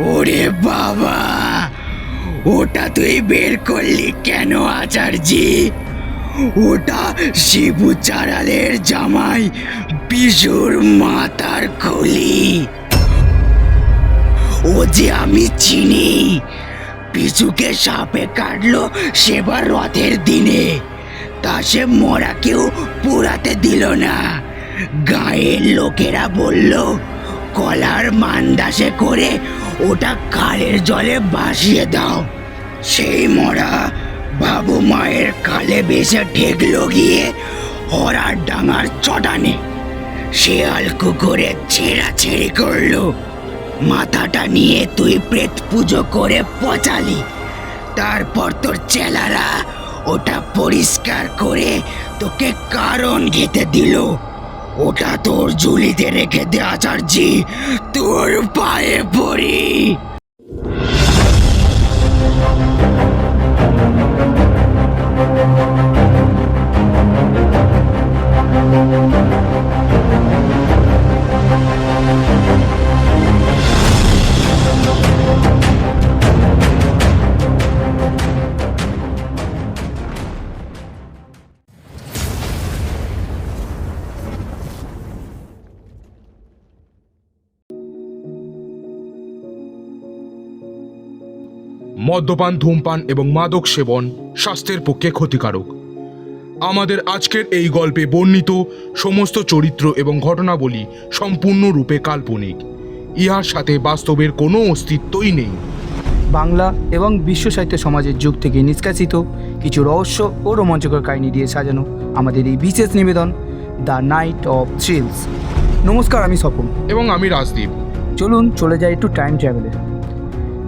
ওরে বাবা, ওটা তুই বের করলি কেন আচার্যি? ওটা শিবু চারালের জামাই বিশুর মাথার খুলি। ও যে আমি চিনি। পিছুকে সাপে কাটলো সেবার রথের দিনে, তা সে মরাকেও পুরাতে দিল না। গায়ের লোকেরা বলল কলার মান্দাসে করে ওটা কালের জলে ভাসিয়ে দাও। সেই মরা বাবু মায়ের কালে বেশে ঠেকলো গিয়ে হরার ডাঙার চটানে। শেয়াল কুকুরে ছেঁড়াছেড়ি করলো। মাথাটা নিয়ে তুই প্রেত পুজো করে পচালি। তারপর তোর চেলারা ওটা পরিষ্কার করে তোকে কারণ খেতে দিল। ওটা তোর ঝুলিতে রেখে দে আচার্যি, তোর পায়ে পড়ি। মদ্যপান, ধূমপান এবং মাদক সেবন স্বাস্থ্যের পক্ষে ক্ষতিকারক। আমাদের আজকের এই গল্পে বর্ণিত সমস্ত চরিত্র এবং ঘটনাবলী সম্পূর্ণরূপে কাল্পনিক। ইহার সাথে বাস্তবের কোনো অস্তিত্বই নেই। বাংলা এবং বিশ্ব সাহিত্য সমাজের যুগ থেকে নিষ্কাশিত কিছু রহস্য ও রোমাঞ্চকর কাহিনী দিয়ে সাজানো আমাদের এই বিশেষ নিবেদন দ্য নাইট অফ থ্রিলস। নমস্কার, আমি স্বপন এবং আমি রাজদীপ। চলুন চলে যাই একটু টাইম ট্রাভেলে।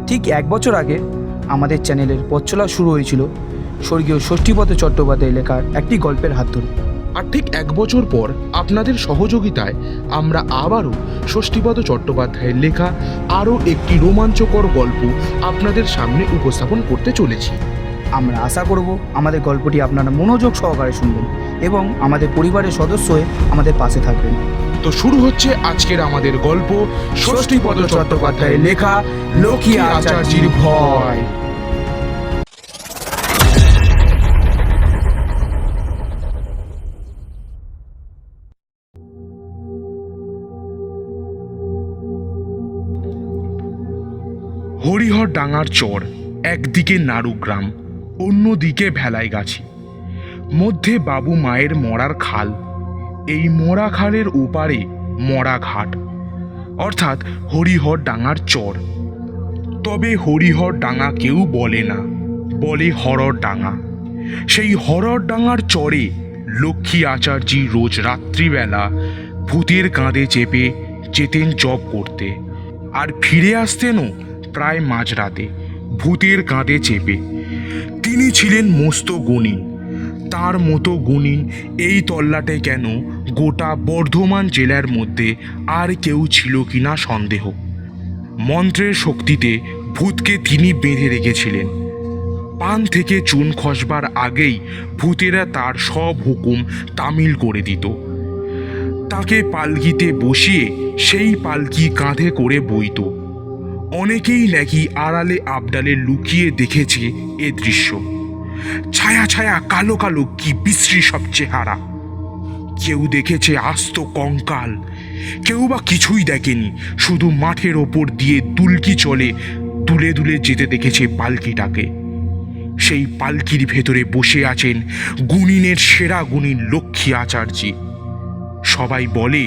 ঠিক 1 বছর আগে আমাদের চ্যানেলের পথ চলা শুরু হয়েছিল স্বর্গীয় ষষ্ঠীপদ চট্টোপাধ্যায় লেখার একটি গল্পের হাত ধরে। আর ঠিক 1 বছর পর আপনাদের সহযোগিতায় আমরা আবারও ষষ্ঠীপদ চট্টোপাধ্যায়ের লেখা আরও একটি রোমাঞ্চকর গল্প আপনাদের সামনে উপস্থাপন করতে চলেছি। আমরা আশা করব আমাদের গল্পটি আপনারা মনোযোগ সহকারে শুনবেন এবং আমাদের পরিবারের সদস্য হয়ে আমাদের পাশে থাকবেন। তো শুরু হচ্ছে আজকের আমাদের গল্প, ষষ্ঠীপদ চট্টোপাধ্যায়ের লেখা লক্ষ্মী আচার্যির ভয়। হরিহর ডাঙার চর, একদিকে নারুগ্রাম, অন্যদিকে ভেলাইগাছি, মধ্যে বাবু মায়ের মরার খাল। এই মরা খালের ওপারে মরা ঘাট, অর্থাৎ হরিহর ডাঙার চর। তবে হরিহর ডাঙা কেউ বলে না, বলে হরর ডাঙা। সেই হরর ডাঙার চরে লক্ষ্মী আচার্যি রোজ রাত্রিবেলা ভূতের কাঁধে চেপে যেতেন জপ করতে, আর ফিরে আসতেনও প্রায় মাঝরাতে ভূতের কাঁধে চেপে। তিনি ছিলেন মস্ত গুণী। তার মতো গুণী এই তল্লাটে কেন গোটা বর্ধমান জেলার মধ্যে আর কেউ ছিল কিনা সন্দেহ। মন্ত্রের শক্তিতে ভূতকে তিনি বেঁধে রেখেছিলেন। পান থেকে চুন খসবার আগেই ভূতেরা তার সব হুকুম তামিল করে দিত। তাকে পালকিতে বসিয়ে সেই পালকি কাঁধে করে বইত। অনেকেই নাকি আড়ালে আবডালে লুকিয়ে দেখেছে এ দৃশ্য। ছায়া ছায়া কালো কালো কি বিশ্রী সব চেহারা। কেউ দেখেছে আস্ত কঙ্কাল, কেউ বা কিছুই দেখেনি, শুধু মাঠের ওপর দিয়ে দুলকি চলে দুলে দুলে যেতে দেখেছে পালকিটাকে। সেই পালকির ভেতরে বসে আছেন গুণিনের সেরা গুণিন লক্ষ্মী আচার্যি। সবাই বলে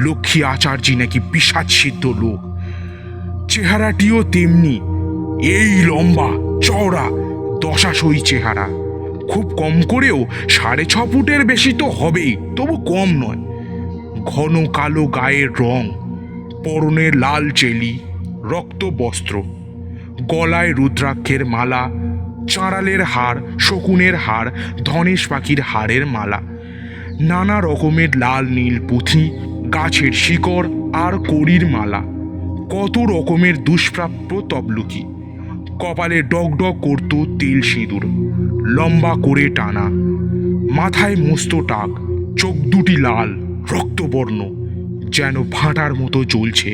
লক্ষ্মী আচার্যি নাকি পিশাচ সিদ্ধ লোক। চেহারাটিও তেমনি, এই লম্বা চওড়া দশাশই চেহারা। খুব কম করেও 6.5 ফুটের বেশি তো হবেই, তবু কম নয়। ঘন কালো গায়ের রং, পরনে লাল চেলি, রক্ত বস্ত্র, গলায় রুদ্রাক্ষের মালা, চাঁড়ালের হার, শকুনের হার, ধনেশ পাখির হাড়ের মালা, নানা রকমের লাল নীল পুঁথি, গাছের শিকড় আর কড়ির মালা, কত রকমের দুষ্প্রাপ্য তবলুকি। কপালে ডগডগ করত তেল সিঁদুর, লম্বা করে টানা, মাথায় মস্ত টাক, চোখ দুটি লাল রক্তবর্ণ, যেন ভাঁটার মতো জ্বলছে।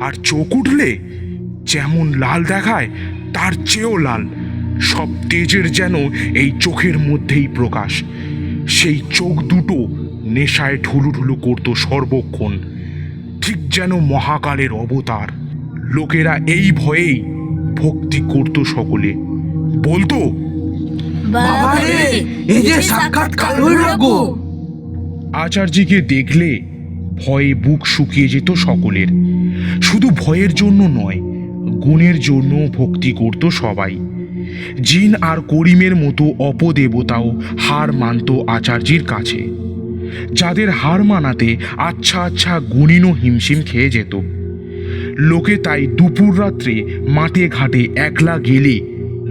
আর চোখ উঠলে যেমন লাল দেখায় তার চেয়েও লাল। সব তেজের যেন এই চোখের মধ্যেই প্রকাশ। সেই চোখ দুটো নেশায় ঢুলুঢুলু করতো সর্বক্ষণ, ঠিক যেন মহাকালের অবতার। লোকেরা এই ভয়েই ভক্তি করত সকলে, বলতো, বাবারে, এই যে সাক্ষাৎ কালভৈরব। আচার্যকে দেখলে ভয়ে বুক শুকিয়ে যেত সকলের। শুধু ভয়ের জন্য নয়, গুণের জন্য ভক্তি করত সবাই। জিন আর করিমের মতো অপদেবতাও হার মানত আচার্যের কাছে। যাদের হার মানাতে আচ্ছা আচ্ছা গুণিনও হিমশিম খেয়ে যেত। লোকে তাই দুপুর রাত্রে মাঠে ঘাটে একলা গেলে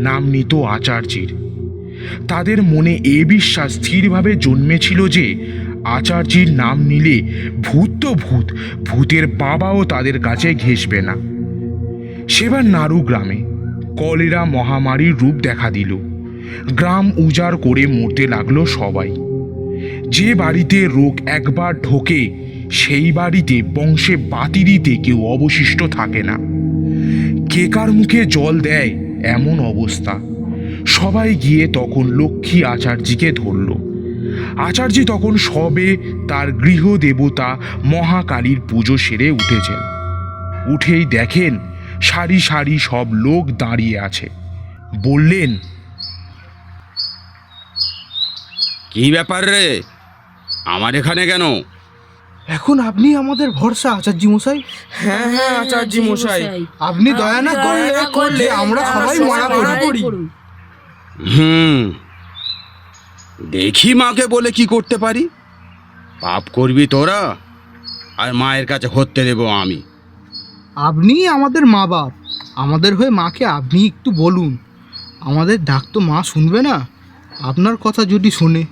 নাম নিত আচার্যের। তাদের মনে এ বিশ্বাস স্থিরভাবে জন্মেছিল যে আচার্যের নাম নিলে ভূত তো ভূত, ভূতের বাবাও তাদের কাছে ঘেঁষবে না। সেবার নাড়ু গ্রামে কলেরা মহামারীর রূপ দেখা দিল। গ্রাম উজাড় করে মরতে লাগলো সবাই। যে বাড়িতে রোগ একবার ঢোকে সেই বাড়িতে বংশে বাতি দিতে কেউ অবশিষ্ট থাকে না। কে কার মুখে জল দেয় এমন অবস্থা। সবাই গিয়ে তখন লক্ষ্মী আচার্যকে ধরল। আচার্য তখন সবে তার গৃহদেবতা মহাকালীর পুজো সেরে উঠেছেন। উঠেই দেখেন সারি সারি সব লোক দাঁড়িয়ে আছে। বললেন, কি ব্যাপার রে, আমার এখানে কেন? এখন আপনি আমাদের ভরসা আচার্য মশাই। হ্যাঁ হ্যাঁ আচার্য মশাই, আপনি দয়া না করলে আমরা সবাই মারা পড়ি। দেখি মাকে বলে কি করতে পারি। পাপ করবি তোরা, আর মায়ের কাছে হতে দেব আমি। আপনি আমাদের মা বাপ, আমাদের হয়ে মাকে আপনি একটু বলুন। আমাদের ডাক তো মা শুনবে না, আপনার কথা যদি শোনে।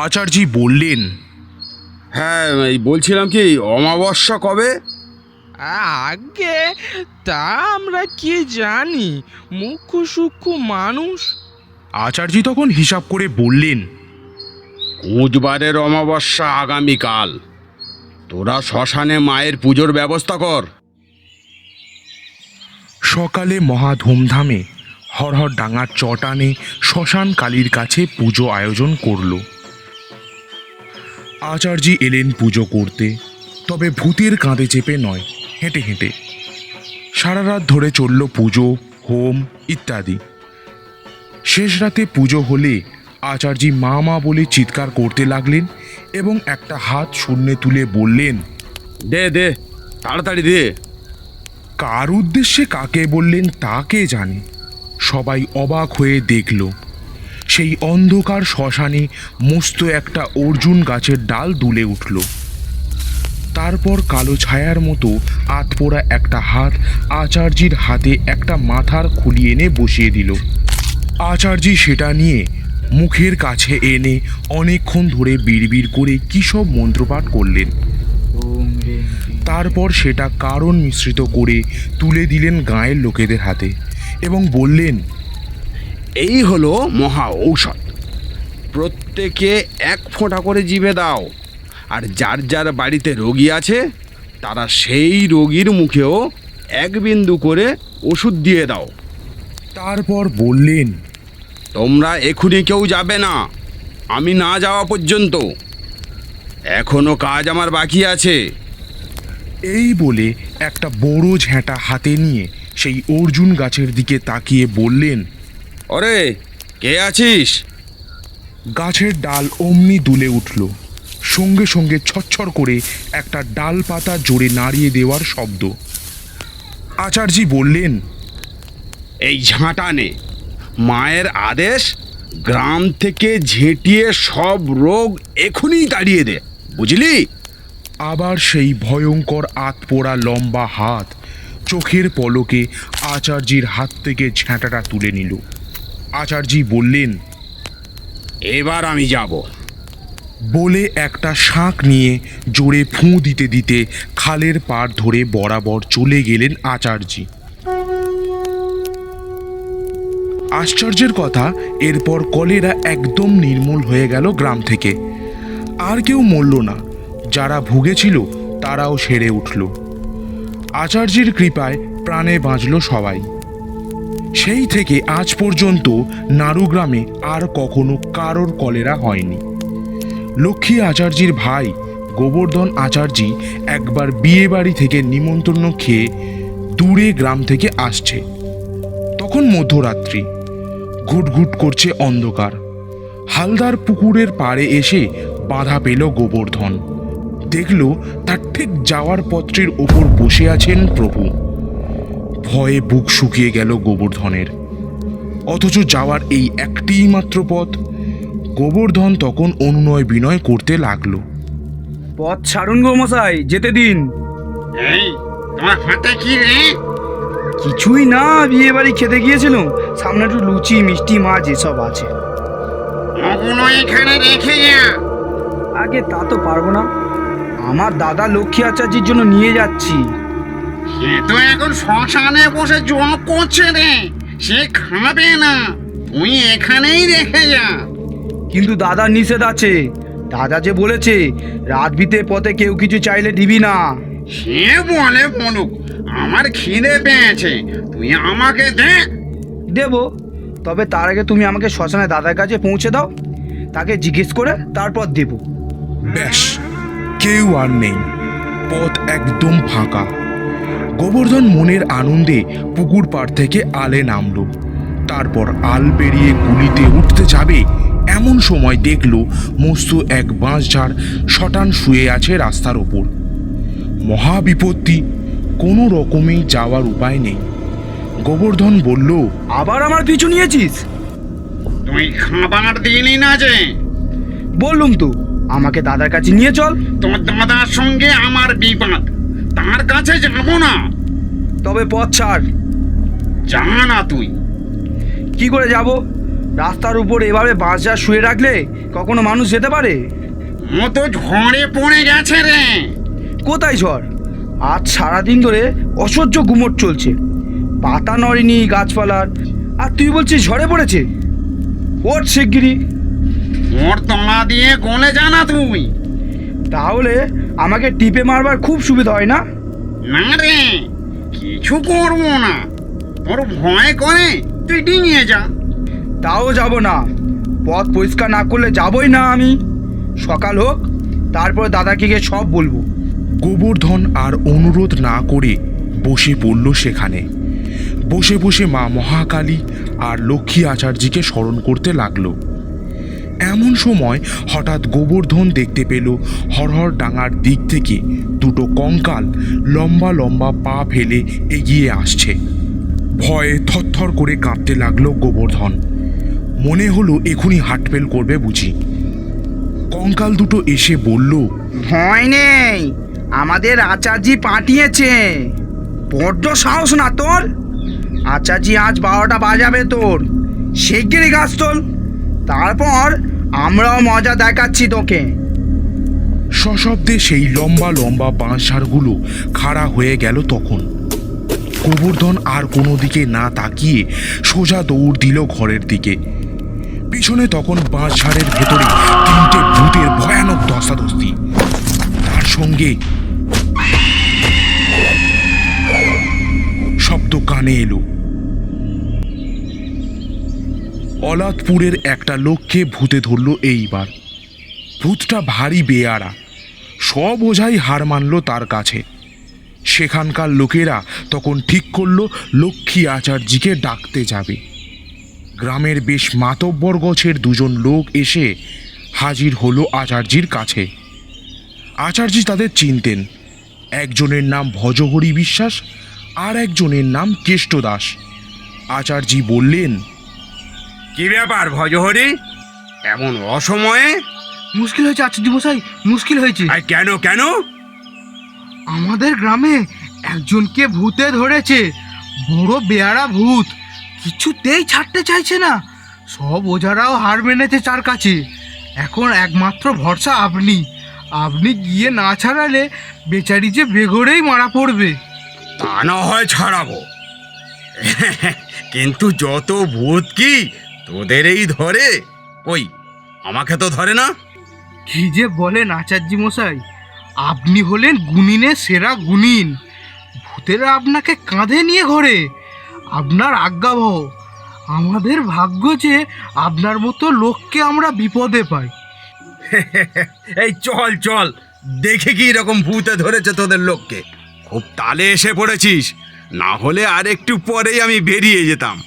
আচার্য বললেন, হ্যাঁ, এই বলছিলাম কি, অমাবস্যা কবে? আগে তা আমরা কি জানি, মুখ্য সূক্ষ্ম মানুষ। আচার্য তখন হিসাব করে বললেন, কুঁজবারের অমাবস্যা আগামীকাল। তোরা শ্মশানে মায়ের পুজোর ব্যবস্থা কর। সকালে মহা ধুমধামে হরহর ডাঙার চটানে শ্মশান কালীর কাছে পুজো আয়োজন করল। আচার্য এলেন পুজো করতে, তবে ভূতের কাঁধে চেপে নয়, হেঁটে হেঁটে। সারা রাত ধরে চলল পুজো, হোম ইত্যাদি। শেষ রাতে পুজো হলে আচার্য মা মা বলে চিৎকার করতে লাগলেন এবং একটা হাত শূন্যে তুলে বললেন, দে দে, তাড়াতাড়ি দে। কার উদ্দেশ্যে কাকে বললেন তা কে জানে। সবাই অবাক হয়ে দেখল সেই অন্ধকার শ্মশানে মস্ত একটা অর্জুন গাছের ডাল দুলে উঠল। তারপর কালো ছায়ার মতো আতপোড়া একটা হাত আচার্যের হাতে একটা মাথার খুলি এনে বসিয়ে দিল। আচার্য সেটা নিয়ে মুখের কাছে এনে অনেকক্ষণ ধরে বিড়বিড় করে কী সব মন্ত্রপাঠ করলেন। তারপর সেটা কারণ মিশ্রিত করে তুলে দিলেন গাঁয়ের লোকেদের হাতে এবং বললেন, এই হলো মহা ঔষধ। প্রত্যেকে এক ফোঁটা করে জিভে দাও, আর যার যার বাড়িতে রোগী আছে তারা সেই রোগীর মুখেও এক বিন্দু করে ওষুধ দিয়ে দাও। তারপর বললেন, তোমরা এখনই কেউ যাবে না, আমি না যাওয়া পর্যন্ত। এখনো কাজ আমার বাকি আছে। এই বলে একটা বড় ঝ্যাঁটা হাতে নিয়ে সেই অর্জুন গাছের দিকে তাকিয়ে বললেন, ওরে, কে আছিস? গাছের ডাল অমনি দুলে উঠল। সঙ্গে সঙ্গে ছচ্ছর করে একটা ডাল পাতা জোরে নাড়িয়ে দেওয়ার শব্দ। আচার্য বললেন, এই ঝাঁটা নে, মায়ের আদেশ, গ্রাম থেকে ঝেঁটিয়ে সব রোগ এখনই তাড়িয়ে দে, বুঝলি? আবার সেই ভয়ঙ্কর আতপোড়া লম্বা হাত চোখের পলকে আচার্যের হাত থেকে ঝ্যাঁটাটা তুলে নিল। আচার্য বললেন, এবার আমি যাব। বলে একটা শাঁখ নিয়ে জোরে ফুঁ দিতে দিতে খালের পাড় ধরে বরাবর চলে গেলেন আচার্য। আশ্চর্যের কথা, এরপর কলেরা একদম নির্মূল হয়ে গেল গ্রাম থেকে। আর কেউ মরল না, যারা ভুগেছিল তারাও সেরে উঠল। আচার্যের কৃপায় প্রাণে বাঁচল সবাই। সেই থেকে আজ পর্যন্ত নাড়ুগ্রামে আর কখনো কারোর কলেরা হয়নি। লক্ষ্মী আচার্যির ভাই গোবর্ধন আচার্যি একবার বিয়ে বাড়ি থেকে নিমন্ত্রণ খেয়ে দূরে গ্রাম থেকে আসছে। তখন মধ্যরাত্রি, ঘুটঘুট করছে অন্ধকার। হালদার পুকুরের পাড়ে এসে বাধা পেল গোবর্ধন। দেখল তার ঠিক যাওয়ার পত্রের ওপর বসে আছেন প্রভু। ভয়ে বুক শুকিয়ে গেল গোবর্ধনের। অথচ যাওয়ার এই একটিই মাত্র পথ। গোবর্ধন তখন অনুনয় বিনয় করতে লাগলো। পথ ছাড়ুন গো মশাই, যেতে দিন। এই তোমার হাতে কি রে? কিছুই না, বিয়ে বাড়ি খেতে গিয়েছিলাম, সামনে একটু লুচি মিষ্টি মাছ এসব আছে। ওগুলো এখানে রেখে যা। আগে তা তো পারবো না, আমার দাদা লক্ষ্মী আচার্যের জন্য নিয়ে যাচ্ছি। সে তো এখন শ্মশানে বসে জব করছে রে, সে খাবে না, তুই এখানেই রেখে যা। কিন্তু দাদার নিষেধ আছে, দাদা যে বলেছে রাত বিতে পথে কেউ কিছু চাইলে দিবি না। সে বলে বলুক, আমার খিদে পেয়েছে, তুই আমাকে দে। দেবো, তবে তার আগে তুমি আমাকে শ্মশানে দাদার কাছে পৌঁছে দাও, তাকে জিজ্ঞেস করে তারপর দেবো। ব্যাস, কেউ আর নেই, পথ একদম ফাঁকা। গোবর্ধন মনের আনন্দে পুকুর পাড় থেকে আলে নামলো। তারপর আল পেরিয়ে গুলিতে উঠতে যাবে এমন সময় দেখলো মস্ত এক বাঁশঝাড় শটান শুয়ে আছে রাস্তার ওপর। মহা বিপত্তি, কোনো রকমেই যাওয়ার উপায় নেই। গোবর্ধন বলল, আবার আমার পিছু নিয়েছিস? তুই খাবার দিলি না যে? বললুম তো আমাকে দাদার কাছে নিয়ে চল। তোর দাদার সঙ্গে আমার বিবাদ, তার কাছে যাব না। তবে পথ ছাড়। যা না তুই। কি করে যাব? রাস্তার উপর এভাবে বাঁশঝাড় শুয়ে রাখলে কখনো মানুষ যেতে পারে? ও তো ঝড়ে পড়ে গেছে রে। কোথায় ঝড়? আজ সারাদিন ধরে অসহ্য গুমট চলছে, পাতা নড়েনি গাছপালার, আর তুই বলছিস ঝড়ে পড়েছে? ওর শিগগিরি। ওর তলা দিয়ে গলে যা না তুই। তাহলে আমাকে টিপে মারবার খুব সুবিধা হয় না? না রে, কিছু করবো না, তোর ভয় করে তুই ডিঙিয়ে যা। তাও যাব না, পথ পরিষ্কার না করলে যাবই না আমি। সকাল হোক, তারপর দাদাকে গিয়ে সব বলবো। গোবর্ধন আর অনুরোধ না করে বসে পড়ল সেখানে। বসে বসে মা মহাকালী আর লক্ষ্মী আচার্যকে স্মরণ করতে লাগলো। এমন সময় হঠাৎ গোবর্ধন দেখতে পেল হরহর ডাঙার দিক থেকে দুটো কঙ্কাল লম্বা লম্বা পা ফেলে এগিয়ে আসছে। ভয়ে থরথর করে কাঁপতে লাগলো গোবর্ধন। মনে হলো এখনই হার্টফেল করবে বুঝি। কঙ্কাল দুটো এসে বলল, ভয় নেই, আমাদের আচার্যি পাঠিয়েছে। বড্ড সাহস না তোর? আচার্যি আজ 12টা বাজাবে তোর, শিগগিরই গাছ তোল, তারপর আমরাও মজা দেখাচ্ছি তোকে। সশব্দে সেই লম্বা লম্বা বাঁশঝাড়গুলো খাড়া হয়ে গেল। তখন গোবর্ধন আর কোনো দিকে না তাকিয়ে সোজা দৌড় দিল ঘরের দিকে। পিছনে তখন বাঁশঝাড়ের ভেতরে 3টে ভূতের ভয়ানক ধস্তাধস্তি। তার সঙ্গে শব্দ কানে এলো। অলাদপুরের একটা লোককে ভূতে ধরল এইবার। ভূতটা ভারী বেয়ারা, সব ওঝাই হার মানল তার কাছে। সেখানকার লোকেরা তখন ঠিক করল লক্ষ্মী আচার্যিকে ডাকতে যাবে। গ্রামের বেশ মাতব্বর গোছের দুজন লোক এসে হাজির হলো আচার্যির কাছে। আচার্যি তাদের চিনতেন। একজনের নাম ভজহরি বিশ্বাস, আর একজনের নাম কেষ্ট দাস। আচার্যি বললেন, কি ব্যাপার ভজহরি, এমন অসময়ে? মুশকিল হয়েছে আচার্য মশাই, মুশকিল হয়েছে। আর কেন কেন? আমাদের গ্রামে একজনকে ভূতে ধরেছে, বড় বেয়ারা ভূত, কিছুতেই ছাড়তে চাইছে না। সব ওঝারাও হার মেনেছে তার কাছে। এখন একমাত্র ভরসা আপনি। আপনি গিয়ে না ছাড়ালে বেচারি যে বেঘরেই মারা পড়বে। তা না হয় ছাড়াবো, কিন্তু যত ভূত কি তোদের এই ধরে? ওই আমাকে তো ধরে না। কি যে বলেন আচার্য মশাই, আপনি হলেন গুণিনের সেরা গুণিন। ভূত ভূতেরা আপনাকে কাঁধে নিয়ে ঘোরে? আপনার আজ্ঞাবহ, আমাদের ভাগ্য যে আপনার মতো লোককে আমরা বিপদে পাই। এই চল চল, দেখে কি রকম ভূতে ধরেছে তোদের লোককে। খুব তালে এসে পড়েছিস, না হলে আর একটু পরেই আমি বেরিয়ে যেতাম।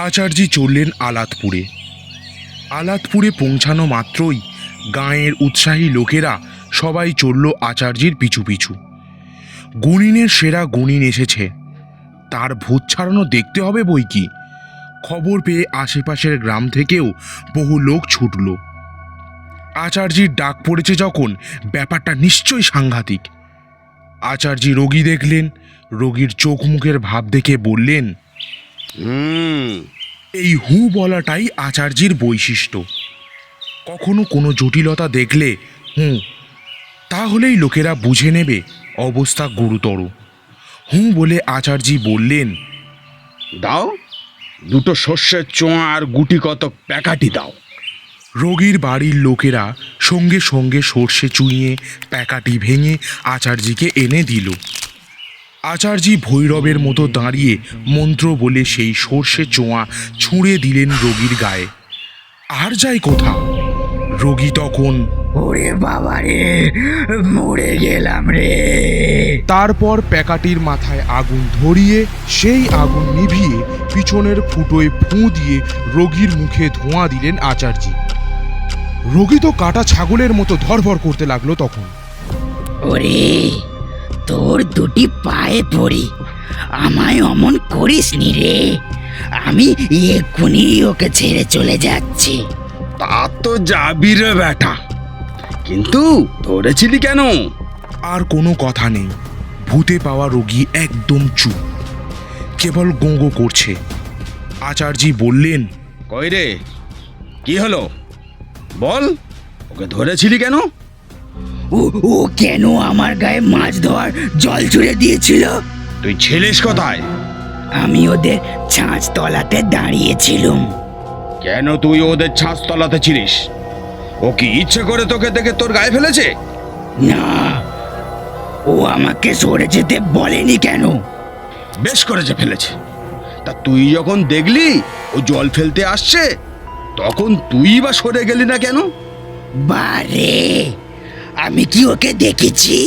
আচার্যি চললেন আলাদপুরে। আলাদপুরে পৌঁছানো মাত্রই গাঁয়ের উৎসাহী লোকেরা সবাই চলল আচার্যির পিছু পিছু। গুণিনের সেরা গুণিন এসেছে, তার ভূত ছাড়ানো দেখতে হবে বই কি। খবর পেয়ে আশেপাশের গ্রাম থেকেও বহু লোক ছুটল। আচার্যির ডাক পড়েছে যখন, ব্যাপারটা নিশ্চয়ই সাংঘাতিক। আচার্যি রোগী দেখলেন, রোগীর চোখ মুখের ভাব দেখে বললেন, এই হু বলাটাই আচার্যির বৈশিষ্ট্য। কখনো কোনো জটিলতা দেখলে হুঁ, তাহলেই লোকেরা বুঝে নেবে অবস্থা গুরুতর। হুঁ বলে আচার্যি বললেন, দাও দুটো শস্যের চোঁয়া আর গুটি কত প্যাকাটি দাও। রোগীর বাড়ির লোকেরা সঙ্গে সঙ্গে সর্ষে চুইয়ে প্যাকাটি ভেঙে আচার্যিকে এনে দিল। আচার্যি ভৈরবের মতো দাঁড়িয়ে মন্ত্র বলে সেই সর্ষে চোঁয়া ছুঁড়ে দিলেন রোগীর গায়ে। আর যাই কোথা, রোগী তখন ওরে বাবা রে, মরে গেলাম রে। তারপর প্যাকাটির মাথায় আগুন ধরিয়ে সেই আগুন নিভিয়ে পিছনের ফুটোয় ফুঁ দিয়ে রোগীর মুখে ধোঁয়া দিলেন আচার্যি। রোগী তো কাটা ছাগলের মতো ধরভর করতে লাগলো তখন। ওরে, তোর দুটি পায়ে পড়ি, আমায় অমন করিসনি রে। আমি এক্ষুনি ওকে ছেড়ে চলে যাচ্ছি। তা তো যাবি রে বেটা, কিন্তু ধরেছিলি কেন? আর কোনো কথা নেই, ভূতে পাওয়া রোগী একদম চুপ, কেবল গোঁ করছে। আচার্যি বললেন, কই রে, কি হলো বল, ওকে ধরেছিলি কেন? ও ও কেন আমার গায়ে মাছ ধোয়ার জল ছুড়ে দিয়েছিল? তুই ছিলিস কোথায়? আমি ওদের ছাঁচ তলাতে দাঁড়িয়েছিলাম। কেন তুই ওদের ছাঁচ তলাতে ছিলিস? ও কি ইচ্ছে করে তোকে দেখে তোর গায়ে ফেলেছে? না, ও আমাকে সরে যেতে বলেনি কেন? বেশ করেছে ফেলেছে। তা তুই যখন দেখলি ও জল ফেলতে আসছে, তখন তুই বা সরে গেলি না কেন? বারে, আমি কি ওকে দেখেছি?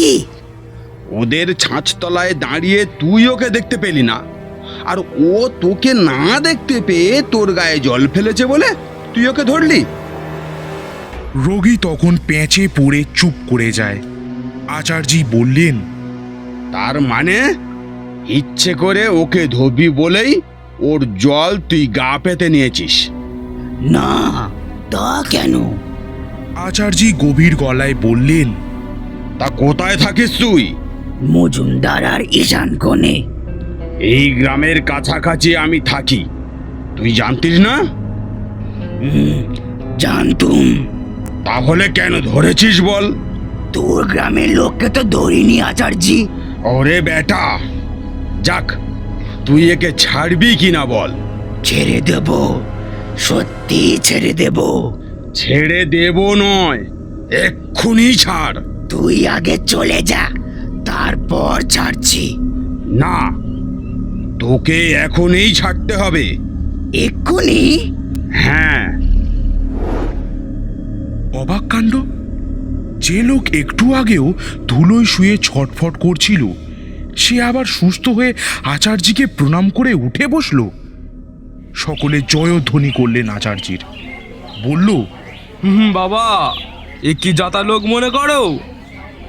ওদের ছাঁচ তলায় দাঁড়িয়ে তুই ওকে দেখতে পেলি না, আর ও তোকে না দেখতে পেয়ে তোর গায়ে জল ফেলেছে বলে তুই ওকে ধরলি। রোগী তখন পেঁচে পড়ে চুপ করে যায়। আচার্যি বললেন, তার মানে ইচ্ছে করে ওকে ধরবি বলেই ওর জল তুই গা পেতে নিয়েছিস? না, তা কেন? আচার্যি গভীর গলায় বললেন, তা কোথায় থাকিস তুই? মজুমদার আর ঈশান কোণে। এই গ্রামের কাছাকাছি আমি থাকি, তুই জানতিস না? জানতুম। তাহলে কেন ধরেছিস বল? তোর গ্রামের লোককে তো ধরিনি আচার্যি। ওরে বেটা, যাক, তুই একে ছাড়বি কিনা বল? ছেড়ে দেব, সত্যি ছেড়ে দেব। ছেড়ে দেব নয়, এক্ষুনি ছাড়। তুই আগে চলে যা, তারপর ছাড়ছি। না, তোকে এখনই ছাড়তে হবে। এক্ষুনি? হ্যাঁ। অবাক কাণ্ড, যে লোক একটু আগেও ধুলোয় শুয়ে ছটফট করছিল, সে আবার সুস্থ হয়ে আচার্যিকে প্রণাম করে উঠে বসল। সকলে জয়ধ্বনি করলেন আচার্যির। বলল, বাবা, এ কি যাতা লোক মনে করো?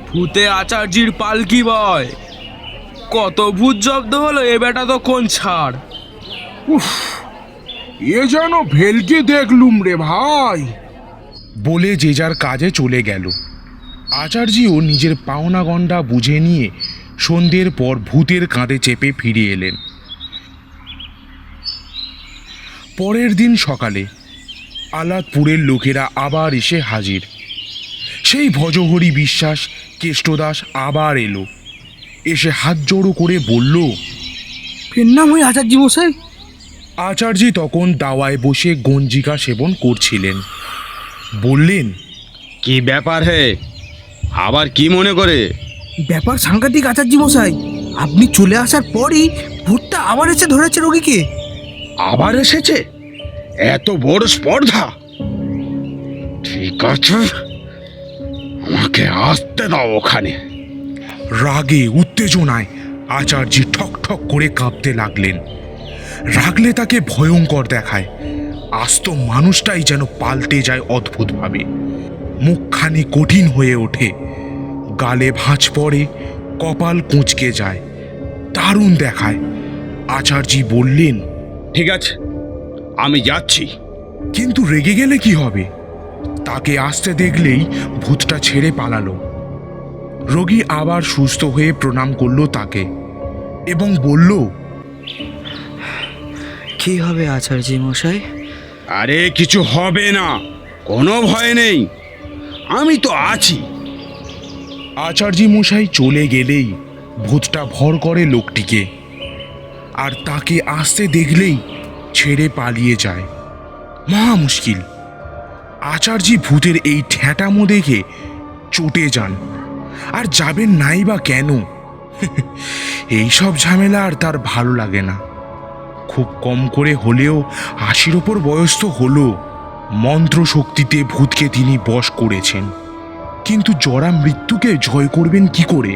ভূতে আচার্যির পালকি বয়। কত ভূত জব্দ হলো, এ বেটা তো কোন ছাড়। এ যেন ভেলকি দেখলুম রে ভাই, বলে যে যার কাজে চলে গেল। আচার্যিও নিজের পাওনা গন্ডা বুঝে নিয়ে সন্ধ্যের পর ভূতের কাঁধে চেপে ফিরে এলেন। পরের দিন সকালে আলাদপুরের লোকেরা আবার এসে হাজির। সেই ভজহরি বিশ্বাস কেষ্টদাস আবার এলো, এসে হাত জোড়ো করে বলল, ফের নাম ওই আচার্যি মশাই। আচার্যি তখন দাওয়ায় বসে গঞ্জিকা সেবন করছিলেন। বললেন, কি ব্যাপার হে, আবার কি মনে করে? ব্যাপার সাংঘাতিক আচার্যি মশাই। আপনি চলে আসার পরই ভূতটা আবার এসে ধরেছে রোগীকে। আবার এসেছে? এত বড় স্পর্ধা! ঠিক আছে, আমাকে আসতে দাও ওখানে। রাগে উত্তেজনায় আচার্যি ঠক ঠক করে কাঁপতে লাগলেন। রাগলে তাকে ভয়ঙ্কর দেখায়, আস্ত মানুষটাই যেন পাল্টে যায় অদ্ভুতভাবে। মুখখানি কঠিন হয়ে ওঠে, গালে ভাঁজ পড়ে, কপাল কুঁচকে যায়। দারুণ দেখায়। আচার্যি বললেন, ঠিক আছে, আমি যাচ্ছি। কিন্তু রেগে গেলে কি হবে? তাকে আসতে দেখলেই ভূতটা ছেড়ে পালালো। রোগী আবার সুস্থ হয়ে প্রণাম করলো তাকে এবং বলল, কি হবে আচার্যি মশাই? আরে কিছু হবে না, কোনো ভয় নেই, আমি তো আছি। আচার্যি মশাই চলে গেলেই ভূতটা ভর করে লোকটিকে, আর তাকে আসতে দেখলেই ছেড়ে পালিয়ে যায়। মহা মুশকিল। আচার্যি ভূতের এই ঠ্যাঁটামো দেখে চটে যান, আর যাবেন নাই বা কেন? এইসব ঝামেলা আর তার ভালো লাগে না। খুব কম করে হলেও 80-র ওপর বয়স তো হলো। মন্ত্র শক্তিতে ভূতকে তিনি বশ করেছেন, কিন্তু জরা মৃত্যুকে জয় করবেন কি করে?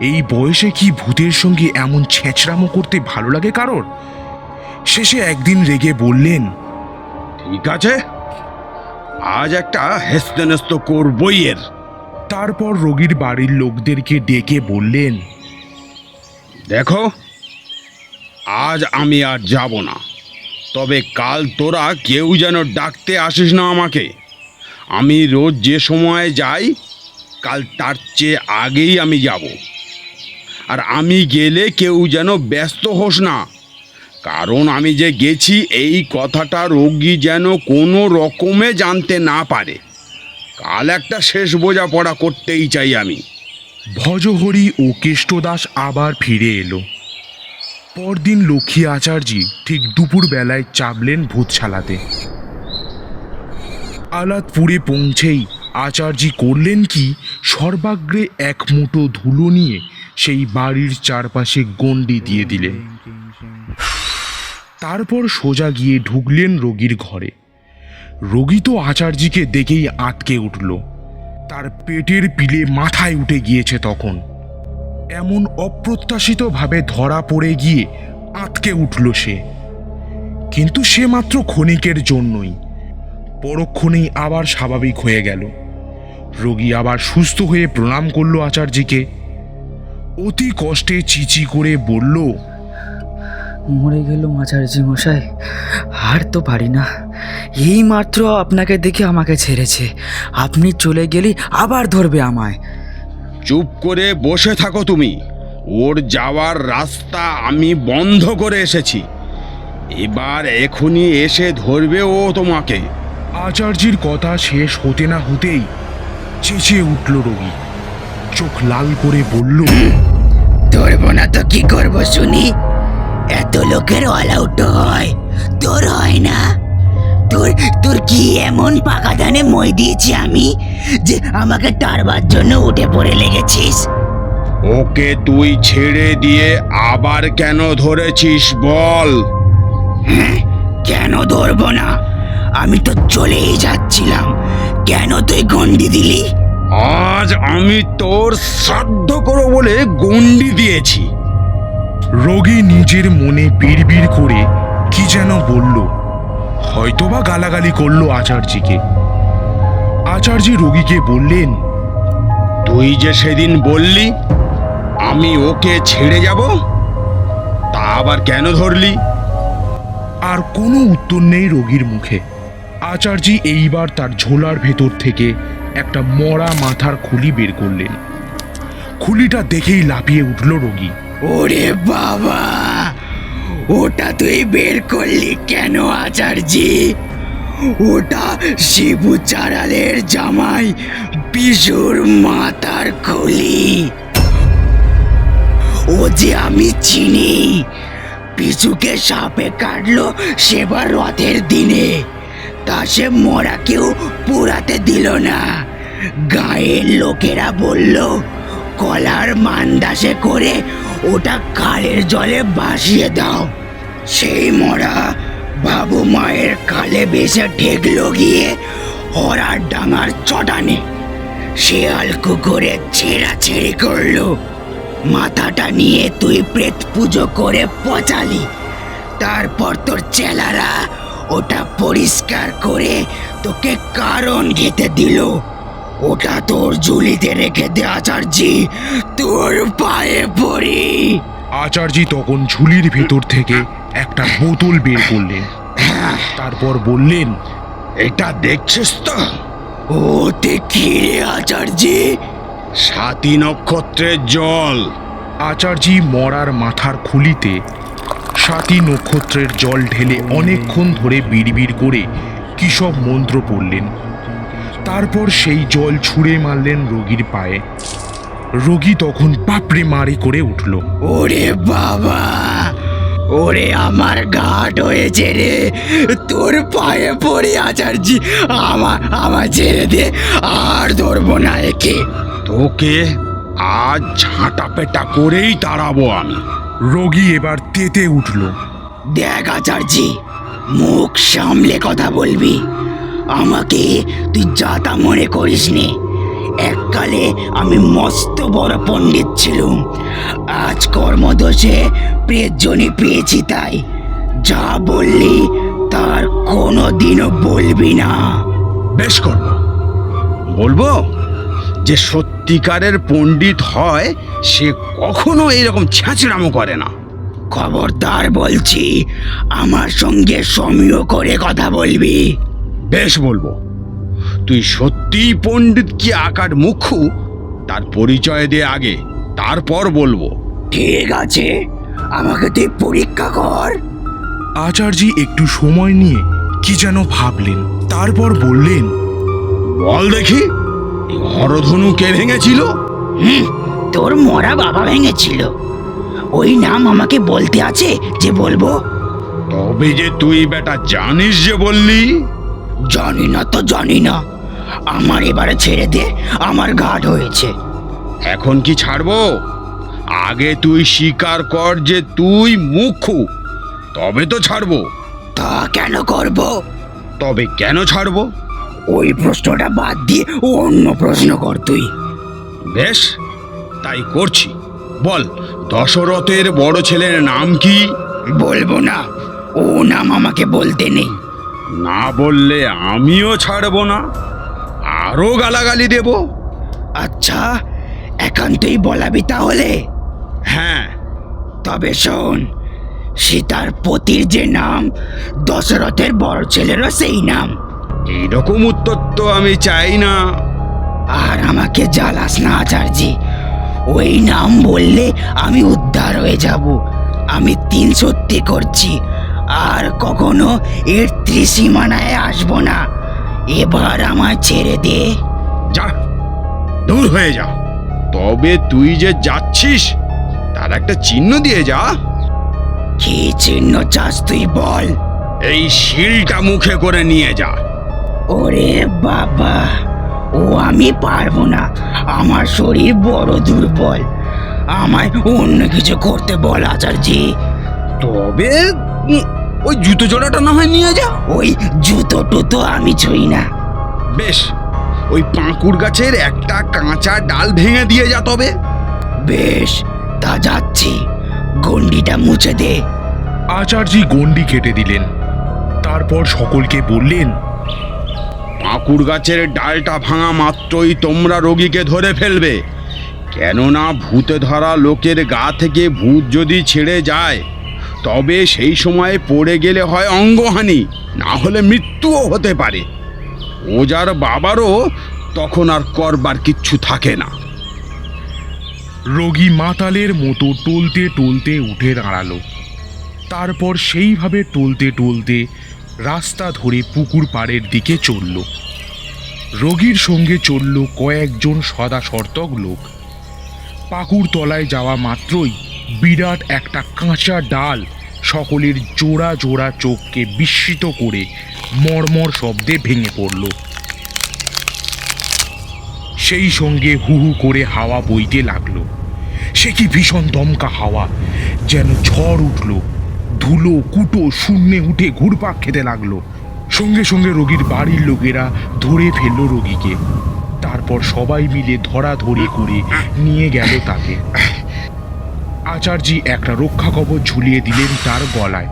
এই বয়সে কি ভূতের সঙ্গে এমন ছেঁচড়ামো করতে ভালো লাগে কারোর? শেষে একদিন রেগে বললেন, ঠিক আছে, আজ একটা হেস্তনেস্ত করবই এর। তারপর রোগীর বাড়ির লোকদেরকে ডেকে বললেন, দেখো, আজ আমি আর যাব না, তবে কাল তোরা কেউ যেন ডাকতে আসিস না আমাকে। আমি রোজ যে সময়ে যাই, কাল তার চেয়ে আগেই আমি যাব। আর আমি গেলে কেউ যেন ব্যস্ত হোস না, কারণ আমি যে গেছি এই কথাটা রোগী যেন কোনো রকমে জানতে না পারে। কাল একটা শেষ বোঝাপড়া করতেই চাই আমি। ভজহরি ও কেষ্টদাস আবার ফিরে এলো। পরদিন লক্ষ্মী আচার্যি ঠিক দুপুর বেলায় চাপলেন ভূতশালাতে। আলাদপুরে পৌঁছেই আচার্যি করলেন কি, সর্বাগ্রে এক মুঠো ধুলো নিয়ে সেই বাড়ির চারপাশে গণ্ডি দিয়ে দিলেন। তারপর সোজা গিয়ে ঢুকলেন রোগীর ঘরে। রোগী তো আচার্যিকে দেখেই আঁতকে উঠল। তার পেটের পিলে মাথায় উঠে গিয়েছে তখন। এমন অপ্রত্যাশিতভাবে ধরা পড়ে গিয়ে আঁতকে উঠল সে। কিন্তু সে মাত্র ক্ষণিকের জন্যই, পরক্ষণেই আবার স্বাভাবিক হয়ে গেল। রোগী আবার সুস্থ হয়ে প্রণাম করল আচার্যিকে। অতি কষ্টে চিচি করে বলল, মরে গেলুম আচার্যি মশাই, আর তো পারি না। এই মাত্র আপনাকে দেখে আমাকে ছেড়েছে, আপনি চলে গেলে আবার ধরবে আমায়। চুপ করে বসে থাকো তুমি। ওর যাওয়ার রাস্তা আমি বন্ধ করে এসেছি, এবার এখনই এসে ধরবে ও তোমাকে। আচার্যির কথা শেষ হতে না হতেই চেঁচিয়ে উঠল রোগী। চোখ লাল করে বলল, ধরবো না তো কি করবো শুনি? এত লোকের অল আউট হয়, তোর হয় না? তোর তোর কি এমন পাকা ধানে মই দিয়েছি আমি যে আমাকে টারবার জন্য উঠে পড়ে লেগেছিস? ওকে তুই ছেড়ে দিয়ে আবার কেন ধরেছিস বল? হ্যাঁ, কেন ধরবো না? আমি তো চলেই যাচ্ছিলাম, কেন তুই গন্ডি দিলি? আজ আমি তোর শ্রাদ্ধ করো বলে গণ্ডি দিয়েছি। রোগী নিজের মনে বিড়বিড় করে কি যেন বলল, হয়তোবা গালাগালি করলো আচার্যিকে। আচার্যি রোগীকে বললেন, তুই যে সেদিন বললি আমি ওকে ছেড়ে যাব, তা আবার কেন ধরলি? আর কোনো উত্তর নেই রোগীর মুখে। আচার্যি এইবার তার ঝোলার ভেতর থেকে একটা মরা মাথার খুলি বের করলেন। খুলিটা দেখেই লাফিয়ে উঠল রোগী। ওরে বাবা, ওটা তুই বের করলি কেন আচার্যি? ওটা শিবু চারালের জামাই বিশুর মাথার খুলি। ও যে আমি চিনি, পিছুকে সাপে কাটলো সেবার রথের দিনে, তা সে মরা কেউ পুরাতে দিল না। গায়ের লোকেরা বলল কলার মান্দাসে করে ওটা কালের জলে ভাসিয়ে দাও। সেই মরা বাবু মায়ের কালে বেশে ঠেকলো গিয়ে হরার ডাঙার চটানে। শেয়াল কুকুরে ছেঁড়াছেড়ি করলো। মাথাটা নিয়ে তুই প্রেত পুজো করে পচালি। তারপর তোর চেলারা ওটা পরিষ্কার করে তোকে কারণ খেতে দিল। ওটা তোর ঝুলিতে রেখে দে আচার্যি, তোর পায়ে পড়ি। আচার্যি তখন ঝুলির ভেতর থেকে একটা বোতল বের করলেন। তারপর বললেন, এটা দেখছিস তো? ওতে কি রে আচার্যি? সাতী নক্ষত্রের জল। আচার্যি মরার মাথার খুলিতে সাতী নক্ষত্রের জল ঢেলে অনেকক্ষণ ধরে বিড়বিড় করে কী সব মন্ত্র পড়লেন। তারপর সেই জল ছুঁড়ে মারলেন রোগীর পায়ে। রোগী তখন বাপরে মারি করে উঠল। ওরে বাবা, ওরে আমার ঘাট হয়েছে রে, তোর পায়ে পড়ি আচার্যি, আমার ছেড়ে দে, আর ধরবো না একে। তোকে আজ ঝাঁটা পেটা করেই তাড়াবো আমি। রোগী এবার তেতে উঠল। দেখ আচার্যি, মুখ সামলে কথা বলবি। আমাকে তুই যাতা মনে করিস নে। এককালে আমি মস্ত বড় পণ্ডিত ছিলুম। আজ কর্মদোষে প্রেতজনি পেয়েছি, তাই যা বললি তার কোনো দিনও বলবি না। বেশ করব, বলবো যে সত্যিকারের পণ্ডিত হয় সে কখনো এরকম ছ্যাঁচড়ামো করে না। খবরদার বলছি, আমার সঙ্গে সমীহ করে কথা বলবি। বেশ বলবো। তুই সত্যিই পণ্ডিত কি আকার মুখ্যু তার পরিচয় দে আগে, তারপর বলবো। ঠিক আছে, আমাকে তুই পরীক্ষা কর। আচার্যি একটু সময় নিয়ে কি যেন ভাবলেন, তারপর বললেন, বল দেখি, এই হরধনু কে ভেঙেছিল? তোর মরা বাবা ভেঙেছিল। ওই নাম আমাকে বলতে আছে যে বলবো? তবে যে তুই বেটা জানিস যে বললি। জানি না তো জানি না, আমার এবারে ছেড়ে দে, আমার ঘাট হয়েছে। এখন কি ছাড়বো? আগে তুই স্বীকার কর যে তুই মুখ্যু, তবে তো ছাড়বো। তা কেন করব? তবে কেন ছাড়বো? ওই প্রশ্নটা বাদ দিয়ে অন্য প্রশ্ন কর তুই। বেশ, তাই করছি। বল, দশরথের বড় ছেলের নাম কি? বলবো না, ও নাম আমাকে বলতে নেই। না বললে আমিও ছাড়বো না, আরো গালাগালি দেব। আচ্ছা, একান্তই বলাবি তাহলে? হ্যাঁ। তবে শোন, সীতার পতির যে নাম, দশরথের বড় ছেলেরও সেই নাম। এইরকম উত্তর তো আমি চাই না। আর আমাকে জ্বালাস না আচার্যি, ওই নাম বললে আমি উদ্ধার হয়ে যাব। আমি 3 সত্যি করছি, আর কখনো এর ত্রিসীমানায় আসবো না। এবার আমায় ছেড়ে দে। যা, দূর হয়ে যা। তবে তুই যে যাচ্ছিস তার একটা চিহ্ন দিয়ে যা। কি চিহ্ন চাস তুই বল? এই শিলটা মুখে করে নিয়ে যা। ওরে বাবা, ও আমি পারবো না, আমার শরীর বড় দুর্বল। আমায় অন্য কিছু করতে বল আচার্যি। তবে ওই জুতো জোড়াটা না হয় নিয়ে যা। ওই জুতো টুতো আমি ছুঁই না। বেশ, ওই পাঁকুড় গাছের একটা কাঁচা ডাল ভেঙে দিয়ে যা তবে। বেশ, তা যাচ্ছি। গন্ডিটা মুছে দে। আচার্যি গণ্ডি কেটে দিলেন। তারপর সকলকে বললেন, পাঁকুড় গাছের ডালটা ভাঙা মাত্রই তোমরা রোগীকে ধরে ফেলবে, কেননা ভূতে ধরা লোকের গা থেকে ভূত যদি ছেড়ে যায় তবে সেই সময় পড়ে গেলে হয় অঙ্গহানি, না হলে মৃত্যুও হতে পারে। ওজার বাবারও তখন আর করবার কিচ্ছু থাকে না। রোগী মাতালের মতো টলতে টলতে উঠে দাঁড়ালো। তারপর সেইভাবে টলতে টলতে রাস্তা ধরে পুকুর পাড়ের দিকে চলল। রোগীর সঙ্গে চলল কয়েকজন সদাসর্তক লোক। পাকুড় তলায় যাওয়া মাত্রই বিরাট একটা কাঁচা ডাল সকলের জোড়া জোড়া চোখকে বিস্মিত করে মর্মর শব্দে ভেঙে পড়ল। সেই সঙ্গে হু হু করে হাওয়া বইতে লাগলো। সে কি ভীষণ দমকা হাওয়া, যেন ঝড় উঠল। ধুলো কুটো শূন্যে উঠে ঘুরপাক খেতে লাগলো। সঙ্গে সঙ্গে রোগীর বাড়ির লোকেরা ধরে ফেললো রোগীকে। তারপর সবাই মিলে ধরাধরি করে নিয়ে গেল তাকে। আচার্যি একটা রক্ষা কবচ ঝুলিয়ে দিলেন তার গলায়।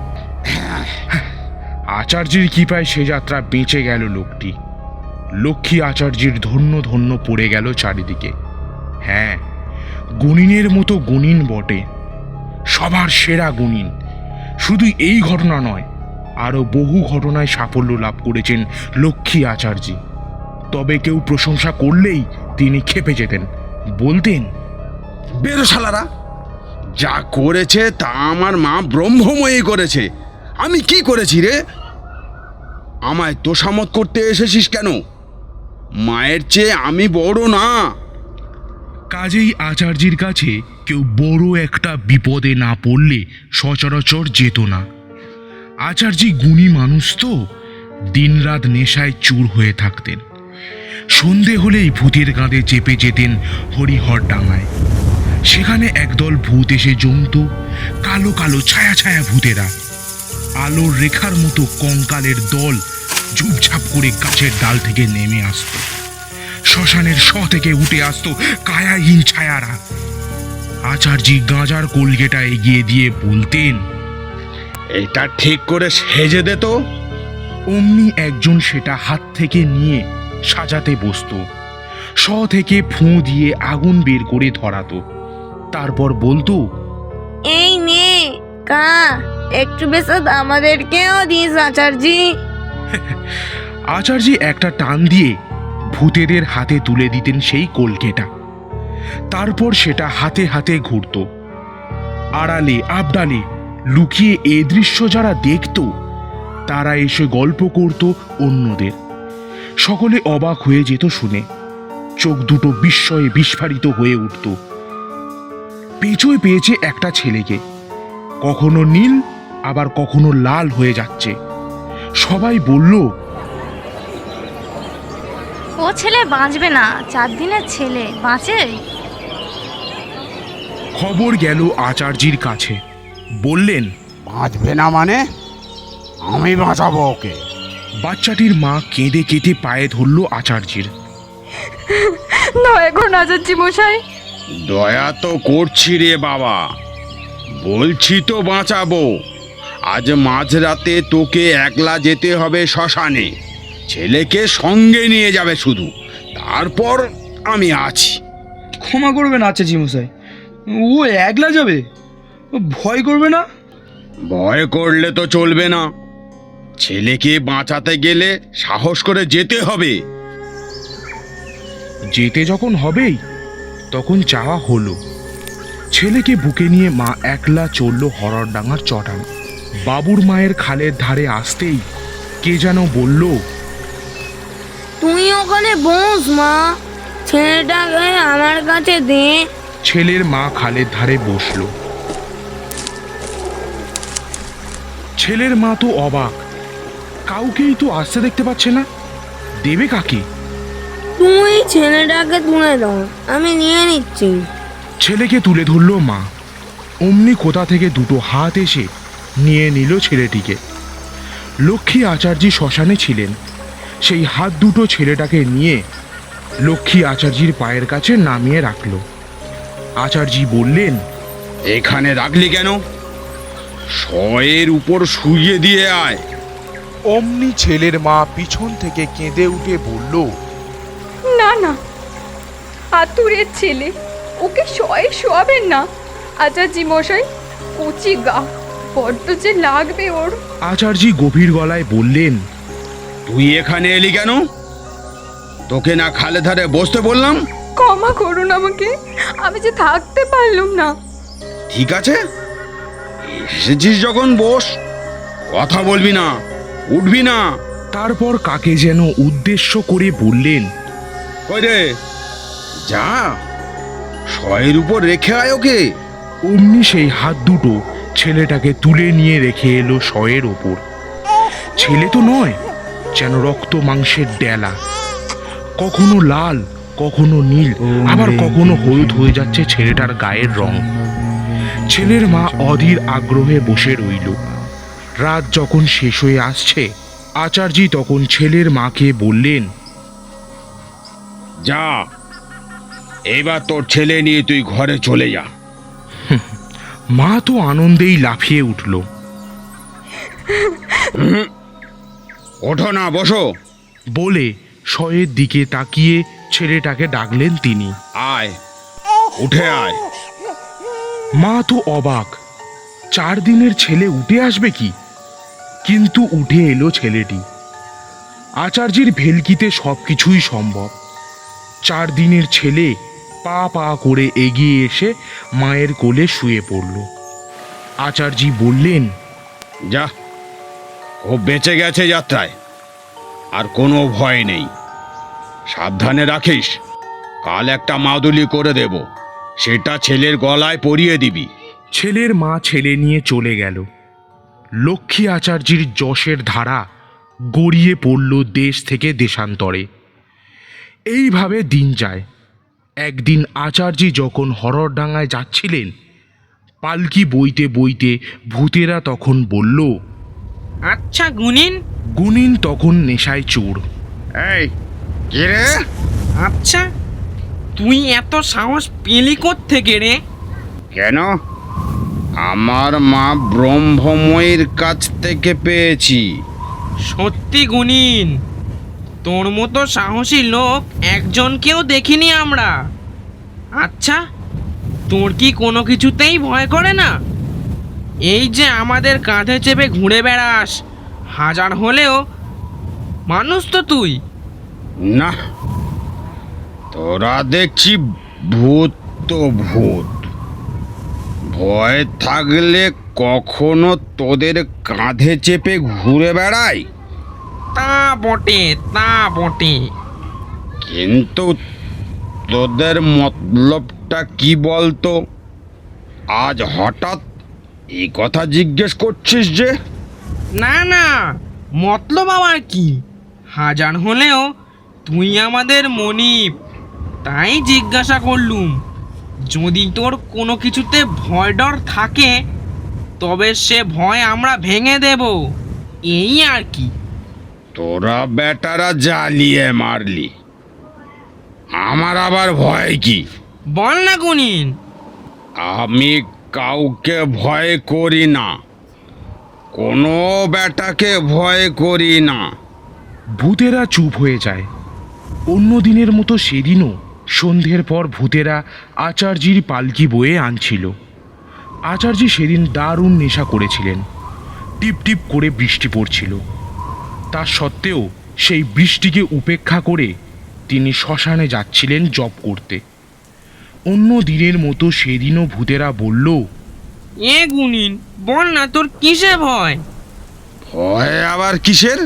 আচার্যির কৃপায় সে যাত্রা বেঁচে গেল লোকটি। লক্ষ্মী আচার্যির ধন্য ধন্য পড়ে গেল চারিদিকে। হ্যাঁ, গুণিনের মতো গুণিন বটে, সবার সেরা গুণিন। শুধু এই ঘটনা নয়, আরও বহু ঘটনায় সাফল্য লাভ করেছেন লক্ষ্মী আচার্যি। তবে কেউ প্রশংসা করলেই তিনি ক্ষেপে যেতেন, বলতেন, বেরো শালারা, যা করেছে তা আমার মা ব্রহ্মময়ী করেছে। আমি কি করেছি রে? আমায় তোষামত করতে এসেছিস কেন? মায়ের চেয়ে আমি বড় না। কাজেই আচার্যির কাছে কেউ বড় একটা বিপদে না পড়লে সচরাচর যেত না। আচার্যি গুণী মানুষ তো, দিনরাত নেশায় চুর হয়ে থাকতেন। সন্ধে হলেই ভূতের কাঁধে চেপে যেতেন হরিহর ডাঙায়। সেখানে একদল ভূত এসে জমত, কালো কালো ছায়া ছায়া ভূতেরা। আলোর রেখার মতো কঙ্কালের দল ঝুপঝাপ করে গাছের ডাল থেকে নেমে আসত। শ্মশানের শ থেকে উঠে আসতো কায়াহীন ছায়ারা। আচার্যি গাঁজার কলগেটা এগিয়ে দিয়ে বলতেন, এটা ঠিক করে সেজে দে তো। অমনি একজন সেটা হাত থেকে নিয়ে সাজাতে বসতো। শ থেকে ফুঁ দিয়ে আগুন বের করে ধরাতো। তারপর বলতো, এই নে কা, একটু বেসাদ আমাদেরকেও দিস আচার্যি। আচার্যি একটা টান দিয়ে ভূতেদের হাতে তুলে দিতেন সেই কলকেটা। তারপর সেটা হাতে হাতে ঘুরত। আড়ালে আবডালে লুকিয়ে এ দৃশ্য যারা দেখত, তারা এসে গল্প করত অন্যদের। সকলে অবাক হয়ে যেত শুনে, চোখ দুটো বিস্ময়ে বিস্ফারিত হয়ে উঠত। পেঁচোয় পেয়েছে একটা ছেলেকে, কখনো নীল আবার কখনো লাল হয়ে যাচ্ছে। সবাই বলল, ও ছেলে বাঁচবে না, 4 দিনের ছেলে বাঁচে। খবর গেল আচার্যির কাছে। বললেন, বাঁচবে না মানে? আমি বাঁচাবো ওকে। বাচ্চাটির মা কেঁদে কেটে পায়ে ধরল আচার্যির। দয়া করুন আচার্যি মশাই। দয়া তো করছি রে বাবা, বলছি তো বাঁচাবো। আজ মাঝরাতে তোকে একলা যেতে হবে শ্মশানে। ছেলেকে সঙ্গে নিয়ে যাবে শুধু, তারপর আমি আছি। ক্ষমা করবেন আচার্যি মশাই, ও একলা যাবে? ও ভয় করবে না? ভয় করলে তো চলবে না, ছেলেকে বাঁচাতে গেলে সাহস করে যেতে হবে। যেতে যখন হবেই, তখন যাওয়া হলো। ছেলেকে বুকে নিয়ে মা একলা চলল হররডাঙ্গার চটান। বাবুর মায়ের খালের ধারে আসতেই কে যেন বলল, তুই ওখানে বস মা, ছেলেটাকে আমার কাছে দে। ছেলের মা খালের ধারে বসল। ছেলের মা তো অবাক, কাউকেই তো আসতে দেখতে পাচ্ছে না, দেবে কাকে? তুই ছেলেটাকে তুলে দাও, আমি নিয়ে নিচ্ছি। ছেলেকে তুলে ধরল মা। অমনি কোথা থেকে দুটো হাত এসে নিয়ে নিল ছেলেটিকে। লক্ষ্মী আচার্যি শ্মশানে ছিলেন। সেই হাত দুটো ছেলেটাকে নিয়ে লক্ষ্মী আচার্যির পায়ের কাছে নামিয়ে রাখল। আচার্যি বললেন, এখানে রাখলি কেন? শয়ের উপর শুইয়ে দিয়ে আয়। অমনি ছেলের মা পিছন থেকে কেঁদে উঠে বলল, না না, আতুরের ছেলে, ওকে শয়ে শোয়াবেন না আচার্যি মশাই। কচি গা, বড্ড যে লাগবে ওর। আচার্যি গভীর গলায় বললেন, তুই এখানে এলি কেন? তোকে না খালে ধারে বসতে বললাম? ক্ষমা করুন আমাকে, আমি যে থাকতে পারলাম না। ঠিক আছে, এসেছিস যখন বস, কথা বলবি না, উঠবি না। তারপর কাকে যেন উদ্দেশ্য করে বললেন, ওই রে, যা শয়ের উপর রেখে আয় ওকে। অমনি সেই হাত দুটো ছেলেটাকে তুলে নিয়ে রেখে এলো শয়ের ওপর। ছেলে তো নয়, যেন রক্ত মাংসের ডেলা, কখনো লাল কখনো নীল, আবার কখনো হলুদ হয়ে যাচ্ছে ছেলেটার গায়ের রং। ছেলের মা অধীর আগ্রহে বসে রইল। রাত যখন শেষ হয়ে আসছে, আচার্যি তখন ছেলের মাকে বললেন, যা, এবার তোর ছেলে নিয়ে তুই ঘরে চলে যা। মা তো আনন্দেই লাফিয়ে উঠল। ওঠো না, বসো। বলে শয়ের দিকে তাকিয়ে ছেলেটাকে ডাকলেন তিনি। আয়, উঠে আয়। মা তো অবাক, 4 দিনের ছেলে উঠে আসবে কি? কিন্তু উঠে এলো ছেলেটি। আচার্যের ভেলকিতে সবকিছুই সম্ভব। 4 দিনের ছেলে পা পা করে এগিয়ে এসে মায়ের কোলে শুয়ে পড়ল। আচার্যি বললেন, যা, ও বেঁচে গেছে যাত্রায়, আর কোনো ভয় নেই। সাবধানে রাখিস, কাল একটা মাদুলি করে দেব, সেটা ছেলের গলায় পরিয়ে দিবি। ছেলের মা ছেলে নিয়ে চলে গেল। লক্ষ্মী আচার্যির যশের ধারা গড়িয়ে পড়ল দেশ থেকে দেশান্তরে। এইভাবে দিন যায়। একদিন আচার্যি যখন হররডাঙ্গায় যাচ্ছিলেন, পালকি বইতে বইতে ভূতেরা তখন বলল, আচ্ছা গুনিন, গুনিন তখন নেশায় চোর। এই কে রে? আচ্ছা তুই এত সাহস পেলি থেকে রে? কেন? আমার মা ব্রহ্মময়ীর কাছ থেকে পেয়েছি। সত্যি গুনিন, তোর মতো সাহসী লোক একজনকেও দেখিনি আমরা। আচ্ছা তোর কি কোনো কিছুতেই ভয় করে না? এই যে আমাদের কাঁধে চেপে ঘুরে বেড়াস, হাজার হলেও মানুষ তো তুই। না, তোরা দেখছি ভূত তো ভূত। ভয় থাকলে কখনো তোদের কাঁধে চেপে ঘুরে বেড়াই? তা বটে, তা বটে। কিন্তু তোদের মতলবটা কি বলতো? আজ হঠাৎ এই কথা জিজ্ঞেস করছিস যে? না না, মতলব আবার কি? হাজার হলেও তুই আমাদের মনিব, তাই জিজ্ঞাসা করলুম। যদি তোর কোনো কিছুতে ভয় ডর থাকে, তবে সে ভয় আমরা ভেঙে দেব, এই আর কি। তোরা বেটারা জ্বালিয়ে মারলি, আমার আবার ভয় কি? বল না গুনিন। আমি কাউকে ভয় করি না, কোনো বেটাকে ভয় করি না। ভূতেরা চুপ হয়ে যায়। অন্য দিনের মতো সেদিনও সন্ধ্যের পর ভূতেরা আচার্যির পালকি বয়ে আনছিল। আচার্যি সেদিন দারুণ নেশা করেছিলেন। টিপ টিপ করে বৃষ্টি পড়ছিল। তা সত্ত্বেও সেই বৃষ্টিকে উপেক্ষা করে তিনি শ্মশানে যাচ্ছিলেন জপ করতে। অন্য দিনের মতো সেদিনও ভূতেরা বলল, এ গুনিন, বল না তোর কিসে ভয়? ভয় আবার কিসের?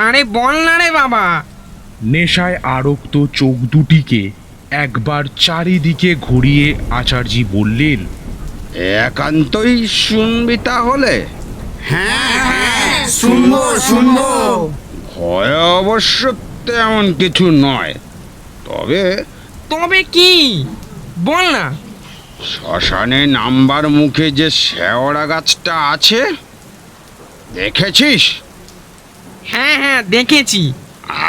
আরে বল না রে বাবা। নেশায় আরক্ত চোখ দুটিকে একবার চারিদিকে ঘুরিয়ে আচার্যি বললেন, একান্তই শুনবি তাহলে? হ্যাঁ, শুনবো শুনবো। ভয় অবশ্য তেমন কিছু নয়, তবে তবে কি? বল না। শ্মশানে নামবার মুখে যে শেওড়া গাছটা আছে, দেখেছিস? হ্যাঁ হ্যাঁ দেখেছি।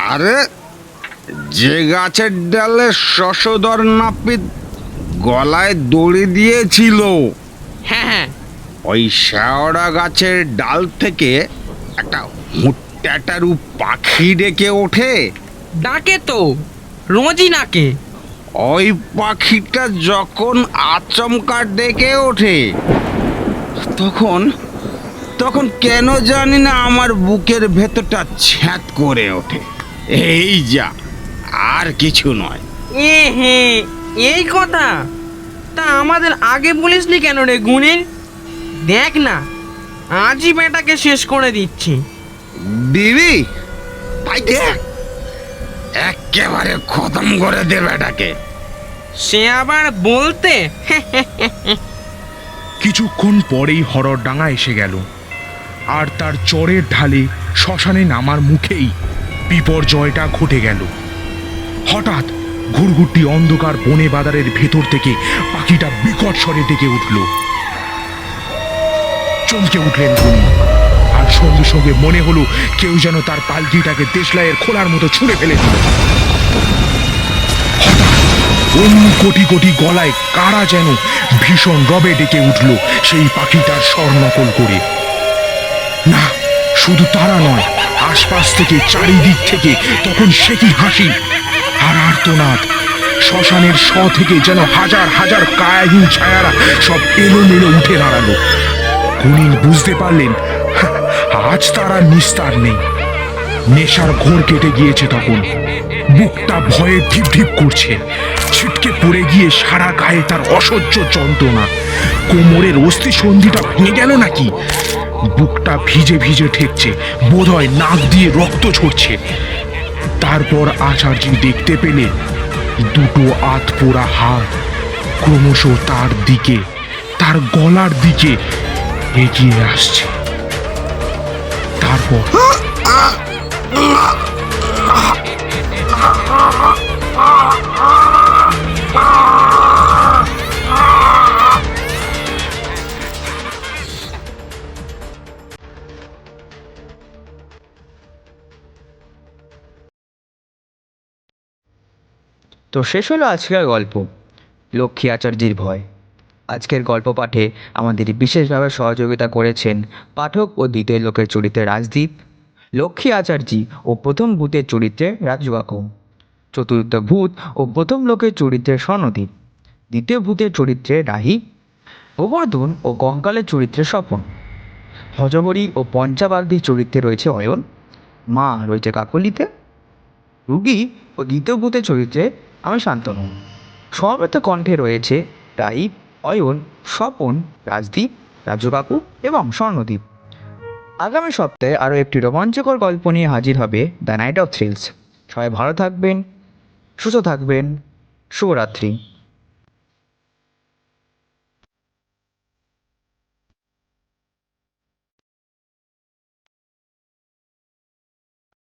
আরে যে গাছের ডালে শশধর নাপিত গলায় দড়ি দিয়েছিল, হ্যাঁ হ্যাঁ। ওই শেওড়া গাছের ডাল থেকে একটা হুট্টাটারু পাখি ডেকে ওঠে। ডাকে তো, রোজই ডাকে। ওই পাখিটা যখন আচমকা ডেকে ওঠে, তখন তখন কেন জানি না আমার বুকের ভেতরটা ছ্যাঁত করে ওঠে। এই যা, আর কিছু নয়। এ হে, এই কথা? তা আমাদের আগে বলিসনি কেন রে গুনিন? দেখ না, আজই বেটাকে শেষ করে দিচ্ছি। দিবি? তাই দেখ, একেবারে খতম করে দে বেটাকে। সে আবার বলতে। কিছুক্ষণ পরেই হররডাঙ্গা এসে গেল। আর তার চরের ঢালে শ্মশানে নামার মুখেই বিপর্যয়টা ঘটে গেল। হঠাৎ ঘুরঘুরটি অন্ধকার বনে বাদারের ভেতর থেকে পাখিটা বিকট স্বরে ডেকে উঠল। চমকে উঠলেন গুনি, আর সঙ্গে সঙ্গে মনে হলো কেউ যেন তার পালকিটাকে দেশলাইয়ের খোলার মতো ছুঁড়ে ফেলে দিল। অন্য কোটি কোটি গলায় কারা যেন ভীষণ রবে ডেকে উঠল সেই পাখিটার স্বর্ণকল করে। না, শুধু তারা নয়, আশপাশ থেকে চারিদিক থেকে তখন সে কি হাসি আর আর্তনাদ। শ্মশানের শ থেকে যেন হাজার হাজার কায়াহীন ছায়ারা সব এলোমেলো উঠে দাঁড়ালো। গুনিন বুঝতে পারলেন আজ তারা নিস্তার নেই। নেশার ঘোর কেটে গিয়েছে তখন। বুকটা ভয়ে ঢিপ ঢিপ করছে। ছিটকে পড়ে গিয়ে সারা গায়ে তার অসহ্য যন্ত্রণা। কোমরের অস্থি সন্ধিটা ভেঙে গেল নাকি? বুকটা ভিজে ভিজে ঠেকছে, বোধহয় নাক দিয়ে রক্ত ঝরছে। তারপর আচার্যি দেখতে পেলে দুটো আধপোড়া হাত ক্রমশ তার দিকে, তার গলার দিকে এগিয়ে আসছে। তারপর তো শেষ হলো আজকের গল্প লক্ষ্মী আচার্যির ভয়। আজকের গল্প পাঠে আমাদের বিশেষভাবে সহযোগিতা করেছেন পাঠক ও দ্বিতীয় লোকের চরিত্রে রাজদীপ, লক্ষ্মী আচার্যি ও প্রথম ভূতের চরিত্রে রাজু কাকু, চতুর্থ ভূত ও প্রথম লোকের চরিত্রে স্বর্ণদীপ, দ্বিতীয় ভূতের চরিত্রে রাহি, গোবর্ধন ও কঙ্কালের চরিত্রে স্বপন, হজবরী ও পঞ্চাবাগদির চরিত্রে রয়েছে অয়ন, মা রয়েছে কাকলিতে, রুগী ও দ্বিতীয় ভূতের চরিত্রে আমি শান্তনু। সমবেত কণ্ঠে রয়েছে রাই, অয়ন, স্বপন, রাজদীপ, রাজু কাকু এবং স্বর্ণদীপ। আগামী সপ্তাহে আরও একটি রোমাঞ্চকর গল্প নিয়ে হাজির হবে দ্য নাইট অফ থ্রিলস। সবাই ভালো থাকবেন, সুস্থ থাকবেন, শুভরাত্রি।